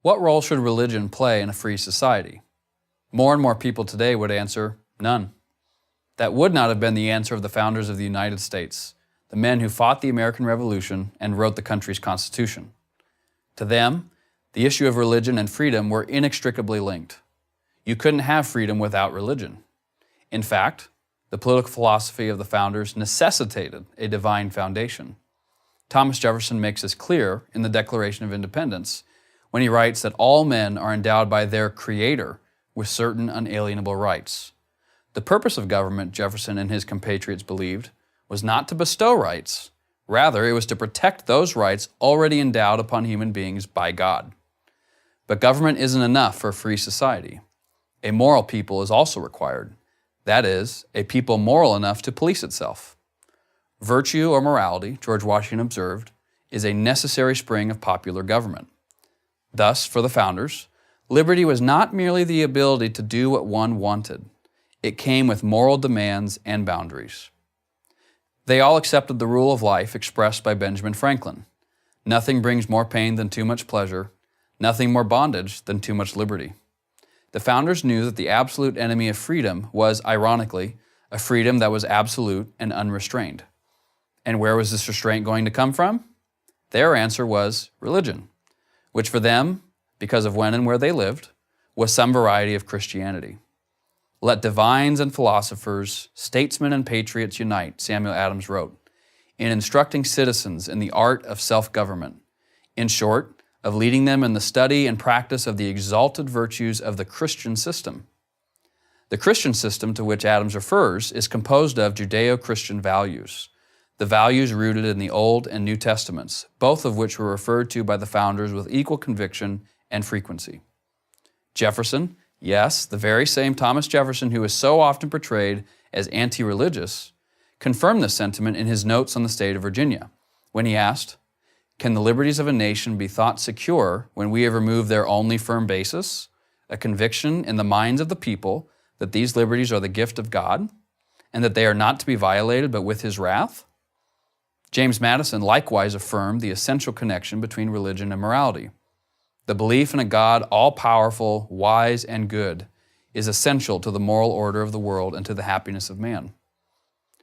What role should religion play in a free society? More and more people today would answer, none. That would not have been the answer of the founders of the United States, the men who fought the American Revolution and wrote the country's Constitution. To them, the issue of religion and freedom were inextricably linked. You couldn't have freedom without religion. In fact, the political philosophy of the founders necessitated a divine foundation. Thomas Jefferson makes this clear in the Declaration of Independence when he writes that all men are endowed by their Creator with certain unalienable rights. The purpose of government, Jefferson and his compatriots believed, was not to bestow rights. Rather, it was to protect those rights already endowed upon human beings by God. But government isn't enough for a free society. A moral people is also required. That is, a people moral enough to police itself. Virtue or morality, George Washington observed, is a necessary spring of popular government. Thus, for the founders, liberty was not merely the ability to do what one wanted. It came with moral demands and boundaries. They all accepted the rule of life expressed by Benjamin Franklin. Nothing brings more pain than too much pleasure, nothing more bondage than too much liberty. The founders knew that the absolute enemy of freedom was, ironically, a freedom that was absolute and unrestrained. And where was this restraint going to come from? Their answer was religion, which for them, because of when and where they lived, was some variety of Christianity. Let divines and philosophers, statesmen and patriots unite, Samuel Adams wrote, in instructing citizens in the art of self-government. In short, of leading them in the study and practice of the exalted virtues of the Christian system. The Christian system to which Adams refers is composed of Judeo-Christian values, the values rooted in the Old and New Testaments, both of which were referred to by the founders with equal conviction and frequency. Jefferson, yes, the very same Thomas Jefferson who is so often portrayed as anti-religious, confirmed this sentiment in his notes on the state of Virginia, when he asked, "Can the liberties of a nation be thought secure when we have removed their only firm basis, a conviction in the minds of the people that these liberties are the gift of God, and that they are not to be violated but with His wrath?" James Madison likewise affirmed the essential connection between religion and morality. The belief in a God all-powerful, wise, and good is essential to the moral order of the world and to the happiness of man.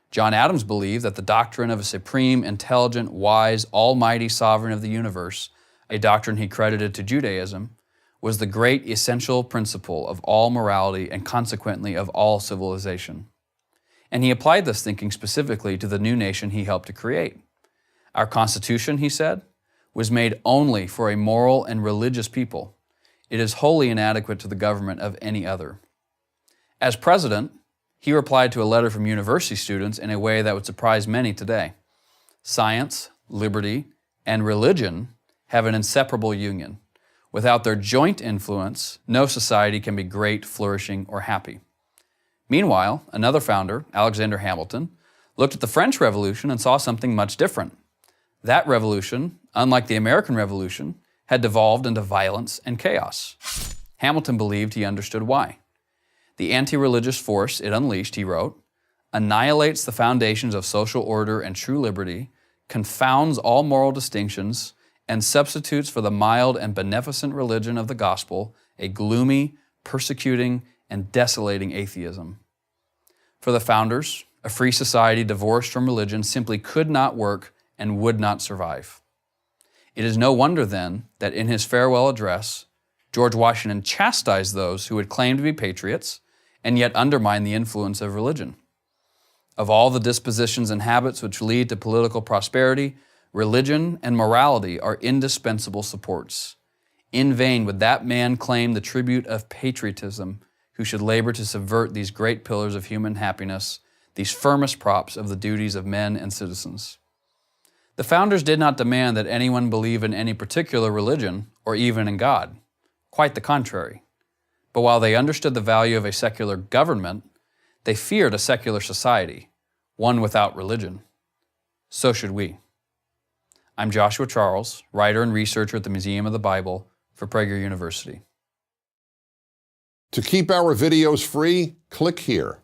John Adams believed that the doctrine of a supreme, intelligent, wise, almighty sovereign of the universe, a doctrine he credited to Judaism, was the great essential principle of all morality and consequently of all civilization. And he applied this thinking specifically to the new nation he helped to create. Our Constitution, he said, was made only for a moral and religious people. It is wholly inadequate to the government of any other. As president, he replied to a letter from university students in a way that would surprise many today. Science, liberty, and religion have an inseparable union. Without their joint influence, no society can be great, flourishing, or happy. Meanwhile, another founder, Alexander Hamilton, looked at the French Revolution and saw something much different. That revolution, unlike the American Revolution, had devolved into violence and chaos. Hamilton believed he understood why. The anti-religious force it unleashed, he wrote, annihilates the foundations of social order and true liberty, confounds all moral distinctions, and substitutes for the mild and beneficent religion of the gospel a gloomy, persecuting, and desolating atheism. For the founders, a free society divorced from religion simply could not work and would not survive. It is no wonder then that in his farewell address, George Washington chastised those who would claim to be patriots and yet undermine the influence of religion. Of all the dispositions and habits which lead to political prosperity, religion and morality are indispensable supports. In vain would that man claim the tribute of patriotism who should labor to subvert these great pillars of human happiness, these firmest props of the duties of men and citizens. The founders did not demand that anyone believe in any particular religion or even in God. Quite the contrary. But while they understood the value of a secular government, they feared a secular society, one without religion. So should we. I'm Joshua Charles, writer and researcher at the Museum of the Bible for Prager University. To keep our videos free, click here.